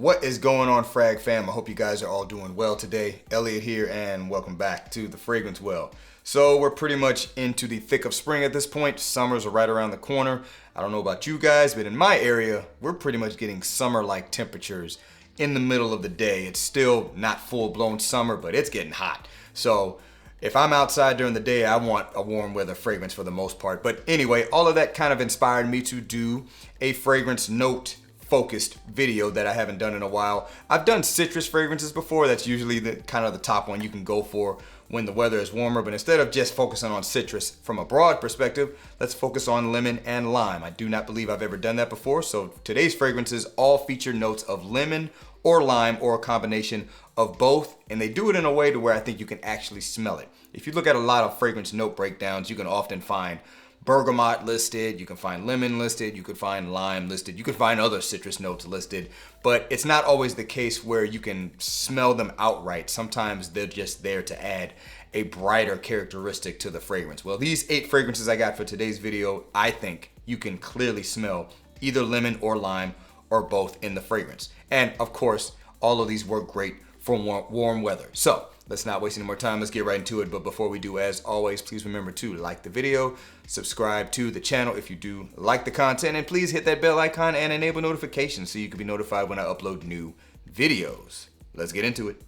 What is going on, Frag fam? I hope you guys are all doing well today. Elliot here, and welcome back to the Fragrance Well. So we're pretty much into the thick of spring at this point. Summers are right around the corner. I don't know about you guys, but in my area, we're pretty much getting summer-like temperatures in the middle of the day. It's still not full-blown summer, but it's getting hot. So if I'm outside during the day, I want a warm weather fragrance for the most part. But anyway, all of that kind of inspired me to do a fragrance note focused video that I haven't done in a while. I've done citrus fragrances before. That's usually the kind of the top one you can go for when the weather is warmer. But instead of just focusing on citrus from a broad perspective, let's focus on lemon and lime. I do not believe I've ever done that before. So today's fragrances all feature notes of lemon or lime or a combination of both. And they do it in a way to where I think you can actually smell it. If you look at a lot of fragrance note breakdowns, you can often find bergamot listed, you can find lemon listed, you could find lime listed, you could find other citrus notes listed, but it's not always the case where you can smell them outright. Sometimes they're just there to add a brighter characteristic to the fragrance. Well, these 8 fragrances I got for today's video, I think you can clearly smell either lemon or lime or both in the fragrance. And of course, all of these work great for warm weather. So let's not waste any more time. Let's get right into it. But before we do, as always, please remember to like the video, subscribe to the channel if you do like the content, and please hit that bell icon and enable notifications so you can be notified when I upload new videos. Let's get into it.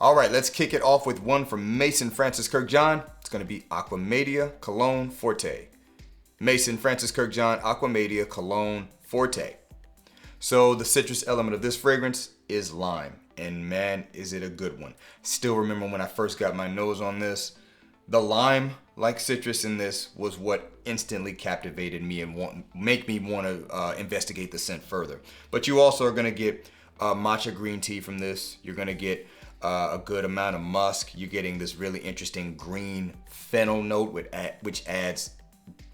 All right, let's kick it off with one from Mason Francis Kurkdjian. It's going to be Aqua Cologne Forte. Mason Francis Kurkdjian, Aqua Cologne Forte. So the citrus element of this fragrance is lime, and man, is it a good one. Still remember when I first got my nose on this, the lime like citrus in this was what instantly captivated me and make me want to investigate the scent further. But you also are going to get matcha green tea from this. You're going to get a good amount of musk. You're getting this really interesting green fennel note which adds,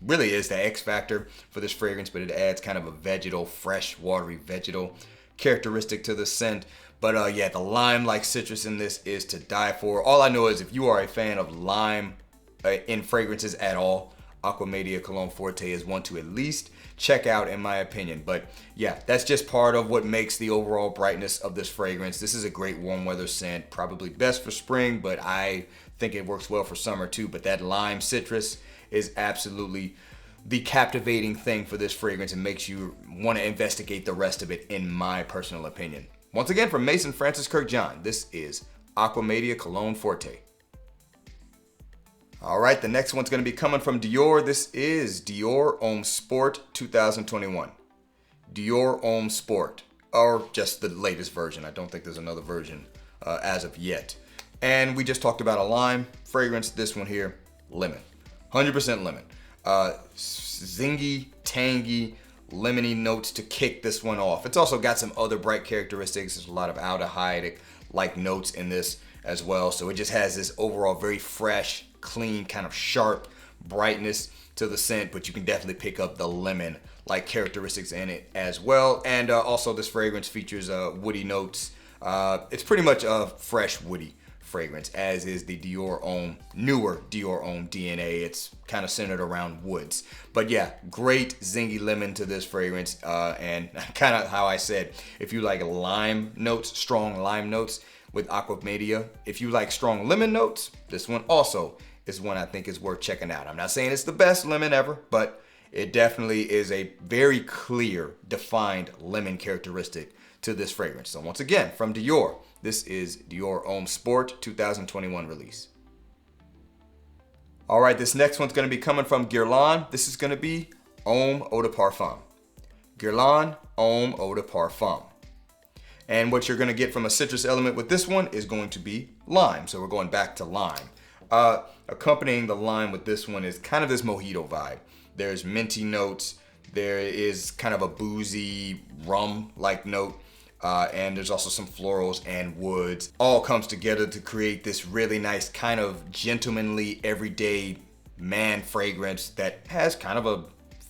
really is the X factor for this fragrance, but it adds kind of a vegetal, fresh, watery vegetal characteristic to the scent. But yeah, the lime like citrus in this is to die for. All I know is if you are a fan of lime in fragrances at all, Aqua Cologne Forte is one to at least check out in my opinion. But yeah, that's just part of what makes the overall brightness of this fragrance. This is a great warm weather scent, probably best for spring, but I think it works well for summer too. But that lime citrus is absolutely the captivating thing for this fragrance and makes you want to investigate the rest of it, in my personal opinion. Once again, from Mason Francis Kurkdjian, this is Aqua Cologne Forte. All right, the next one's going to be coming from Dior. This is Dior Homme Sport 2021. Dior Homme Sport, or just the latest version. I don't think there's another version as of yet. And we just talked about a lime fragrance. This one here, lemon. 100% lemon. Zingy, tangy, lemony notes to kick this one off. It's also got some other bright characteristics. There's a lot of aldehyde-like notes in this as well. So it just has this overall very fresh, clean, kind of sharp brightness to the scent, but you can definitely pick up the lemon-like characteristics in it as well. And also this fragrance features woody notes. It's pretty much a fresh woody fragrance, as is the Dior Homme, newer Dior Homme DNA. It's kind of centered around woods. But yeah, great zingy lemon to this fragrance. And kind of how I said, if you like lime notes, strong lime notes with Aqua Media, if you like strong lemon notes, this one also is one I think is worth checking out. I'm not saying it's the best lemon ever, but it definitely is a very clear, defined lemon characteristic to this fragrance. So once again, from Dior, this is Dior Homme Sport 2021 release. All right, this next one's going to be coming from Guerlain. This is going to be Homme Eau de Parfum. Guerlain Homme Eau de Parfum. And what you're going to get from a citrus element with this one is going to be lime. So we're going back to lime. Accompanying the lime with this one is kind of this mojito vibe. There's minty notes. There is kind of a boozy rum-like note. And there's also some florals and woods. All comes together to create this really nice kind of gentlemanly, everyday man fragrance that has kind of a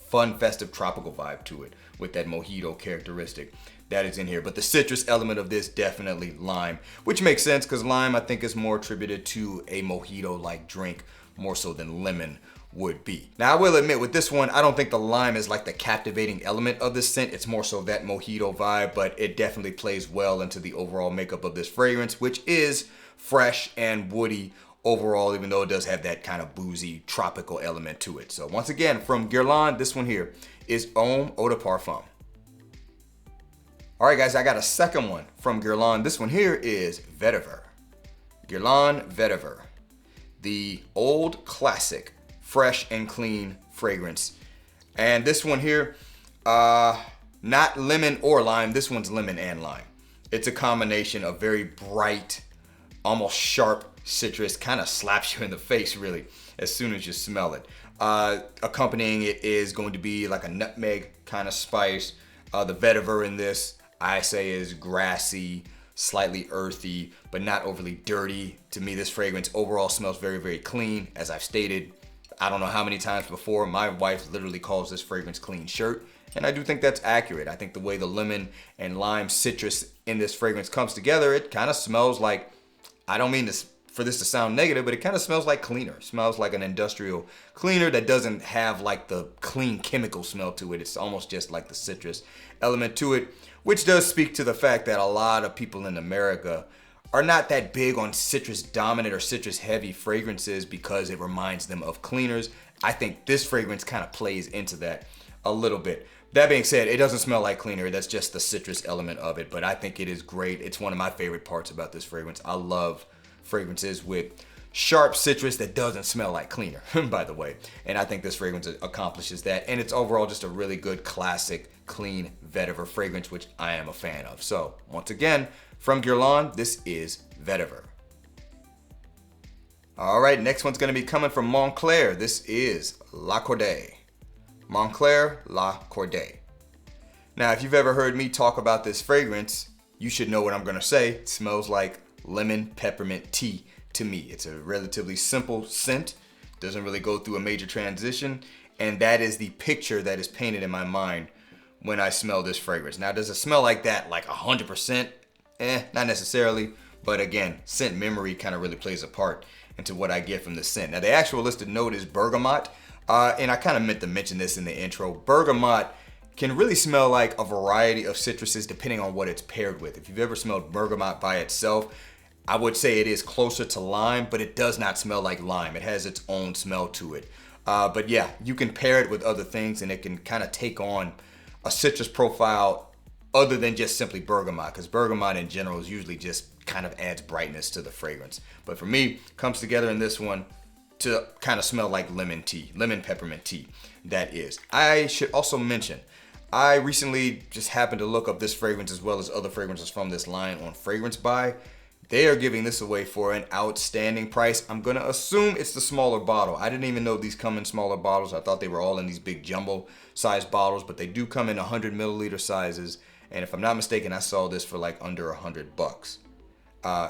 fun, festive, tropical vibe to it with that mojito characteristic that is in here. But the citrus element of this, definitely lime, which makes sense because lime I think is more attributed to a mojito-like drink more so than lemon would be. Now I will admit with this one, I don't think the lime is like the captivating element of this scent. It's more so that mojito vibe, but it definitely plays well into the overall makeup of this fragrance, which is fresh and woody overall, even though it does have that kind of boozy tropical element to it. So once again, from Guerlain, this one here is Homme Eau de Parfum. All right, guys, I got a second one from Guerlain. This one here is Vetiver. Guerlain Vetiver, the old classic, fresh and clean fragrance. And this one here, not lemon or lime. This one's lemon and lime. It's a combination of very bright, almost sharp citrus, kind of slaps you in the face really as soon as you smell it. Accompanying it is going to be like a nutmeg kind of spice. The vetiver in this, I say, is grassy, slightly earthy, but not overly dirty. To me, this fragrance overall smells very, very clean. As I've stated, I don't know how many times before, my wife literally calls this fragrance clean shirt. And I do think that's accurate. I think the way the lemon and lime citrus in this fragrance comes together, it kind of smells like, I don't mean this for this to sound negative, but it kind of smells like cleaner. It smells like an industrial cleaner that doesn't have like the clean chemical smell to it. It's almost just like the citrus element to it, which does speak to the fact that a lot of people in America are not that big on citrus dominant or citrus heavy fragrances because it reminds them of cleaners. I think this fragrance kind of plays into that a little bit. That being said, it doesn't smell like cleaner. That's just the citrus element of it, but I think it is great. It's one of my favorite parts about this fragrance. I love fragrances with sharp citrus that doesn't smell like cleaner, by the way. And I think this fragrance accomplishes that. And it's overall just a really good classic clean vetiver fragrance, which I am a fan of. So once again, from Guerlain, this is Vetiver. All right, next one's gonna be coming from Montclair. This is La Cordée. Montclair La Cordée. Now, if you've ever heard me talk about this fragrance, you should know what I'm gonna say. It smells like lemon peppermint tea to me. It's a relatively simple scent, doesn't really go through a major transition, and that is the picture that is painted in my mind when I smell this fragrance. Now, does it smell like that, like 100%? Not necessarily, but again, scent memory kind of really plays a part into what I get from the scent. Now, the actual listed note is bergamot, and I kind of meant to mention this in the intro. Bergamot can really smell like a variety of citruses depending on what it's paired with. If you've ever smelled bergamot by itself, I would say it is closer to lime, but it does not smell like lime. It has its own smell to it. But yeah, you can pair it with other things and it can kind of take on a citrus profile other than just simply bergamot, because bergamot in general is usually just kind of adds brightness to the fragrance. But for me, it comes together in this one to kind of smell like lemon tea, lemon peppermint tea, that is. I should also mention, I recently just happened to look up this fragrance as well as other fragrances from this line on Fragrance Buy. They are giving this away for an outstanding price. I'm gonna assume it's the smaller bottle. I didn't even know these come in smaller bottles. I thought they were all in these big jumbo size bottles, but they do come in 100 milliliter sizes. And if I'm not mistaken, I saw this for like under $100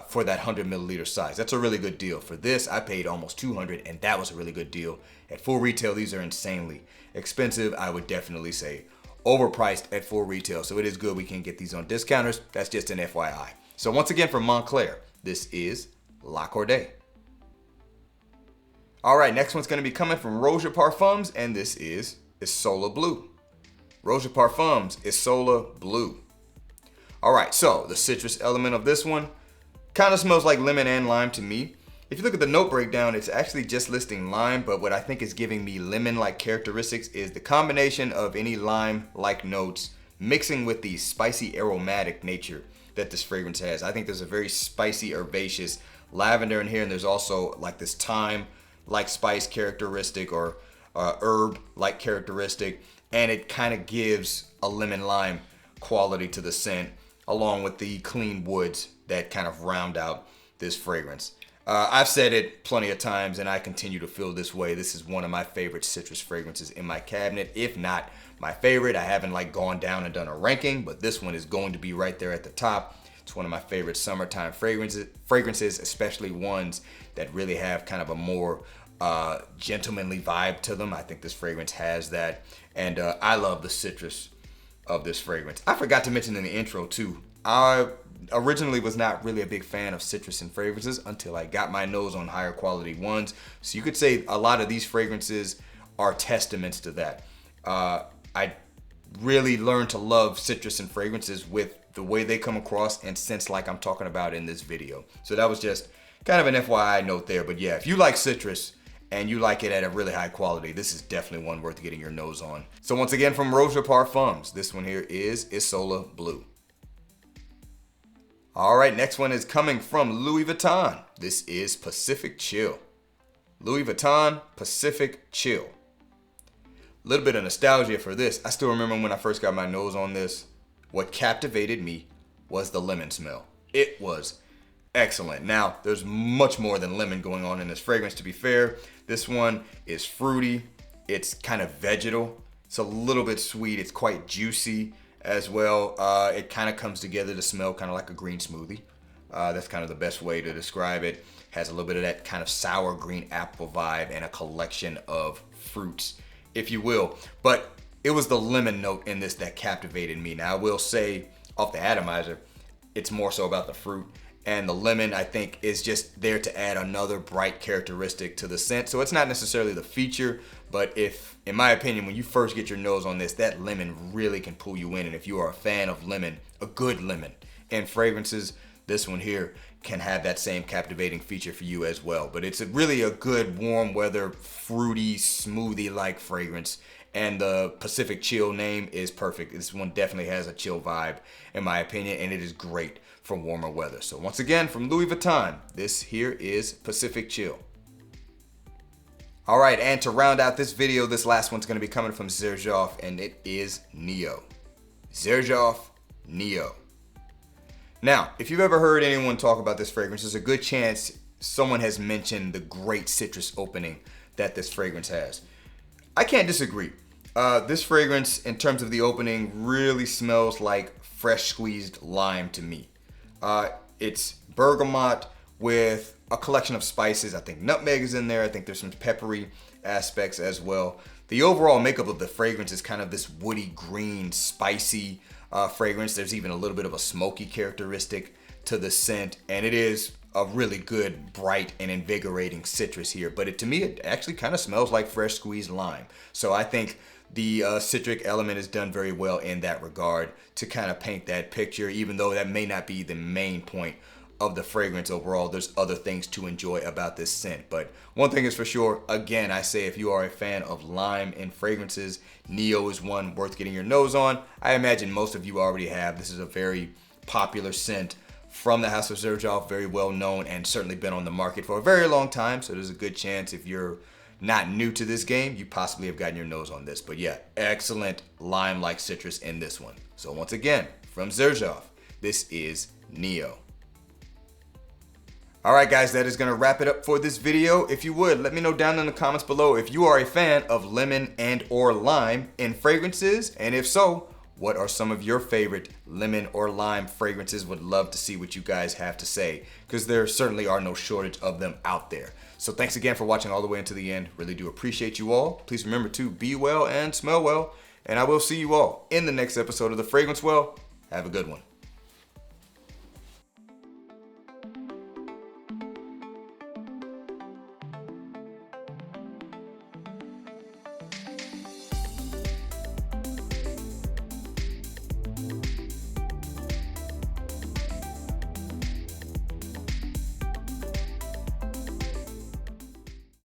for that 100 milliliter size. That's a really good deal. For this, I paid almost $200, and that was a really good deal. At full retail, these are insanely expensive. I would definitely say overpriced at full retail. So it is good we can get these on discounters. That's just an FYI. So once again, from Montclair, this is La Cordée. All right, next one's gonna be coming from Roja Parfums, and this is Isola Blu. Roja Parfums, Isola Blu. All right, so the citrus element of this one kind of smells like lemon and lime to me. If you look at the note breakdown, it's actually just listing lime, but what I think is giving me lemon-like characteristics is the combination of any lime-like notes mixing with the spicy aromatic nature that this fragrance has. I think there's a very spicy, herbaceous lavender in here, and there's also like this thyme-like spice characteristic or herb-like characteristic, and it kind of gives a lemon-lime quality to the scent, along with the clean woods that kind of round out this fragrance. I've said it plenty of times, and I continue to feel this way. This is one of my favorite citrus fragrances in my cabinet, if not my favorite. I haven't like gone down and done a ranking, but this one is going to be right there at the top. It's one of my favorite summertime fragrances, especially ones that really have kind of a more gentlemanly vibe to them. I think this fragrance has that, and I love the citrus of this fragrance. I forgot to mention in the intro too, I originally was not really a big fan of citrus and fragrances until I got my nose on higher quality ones. So you could say a lot of these fragrances are testaments to that. I really learned to love citrus and fragrances with the way they come across and scents like I'm talking about in this video. So that was just kind of an FYI note there. But yeah, if you like citrus and you like it at a really high quality, this is definitely one worth getting your nose on. So once again, from Roche Parfums, this one here is Isola Blu. All right, next one is coming from Louis Vuitton. This is Pacific Chill. Louis Vuitton Pacific Chill. A little bit of nostalgia for this. I still remember when I first got my nose on this. What captivated me was the lemon smell. It was excellent. Now, there's much more than lemon going on in this fragrance, to be fair. This one is fruity. It's kind of vegetal. It's a little bit sweet. It's quite juicy as well. It kind of comes together to smell kind of like a green smoothie. That's kind of the best way to describe it. Has a little bit of that kind of sour green apple vibe and a collection of fruits, if you will. But it was the lemon note in this that captivated me. Now, I will say off the atomizer, it's more so about the fruit. And the lemon, I think, is just there to add another bright characteristic to the scent. So it's not necessarily the feature, but if, in my opinion, when you first get your nose on this, that lemon really can pull you in. And if you are a fan of lemon, a good lemon and fragrances, this one here can have that same captivating feature for you as well. But it's really a good warm weather, fruity, smoothie-like fragrance. And the Pacific Chill name is perfect. This one definitely has a chill vibe, in my opinion, and it is great for warmer weather. So once again, from Louis Vuitton, this here is Pacific Chill. All right, and to round out this video, this last one's gonna be coming from Xerjoff, and it is Neo. Xerjoff Neo. Now, if you've ever heard anyone talk about this fragrance, there's a good chance someone has mentioned the great citrus opening that this fragrance has. I can't disagree. This fragrance, in terms of the opening, really smells like fresh squeezed lime to me. It's bergamot with a collection of spices. I think nutmeg is in there. I think there's some peppery aspects as well. The overall makeup of the fragrance is kind of this woody, green, spicy fragrance. There's even a little bit of a smoky characteristic to the scent, and it is a really good, bright, and invigorating citrus here. But to me, it actually kind of smells like fresh squeezed lime. So I think the citric element is done very well in that regard to kind of paint that picture, even though that may not be the main point of the fragrance overall. There's other things to enjoy about this scent. But one thing is for sure, again, I say if you are a fan of lime in fragrances, Neo is one worth getting your nose on. I imagine most of you already have. This is a very popular scent from the House of Xerjoff, very well known and certainly been on the market for a very long time. So there's a good chance if you're not new to this game, you possibly have gotten your nose on this. But yeah, excellent lime-like citrus in this one. So once again, from Xerjoff, this is Neo. All right, guys, that is going to wrap it up for this video. If you would, let me know down in the comments below if you are a fan of lemon and or lime in fragrances. And if so, what are some of your favorite lemon or lime fragrances? Would love to see what you guys have to say, because there certainly are no shortage of them out there. So thanks again for watching all the way into the end. Really do appreciate you all. Please remember to be well and smell well. And I will see you all in the next episode of The Fragrance Well. Have a good one.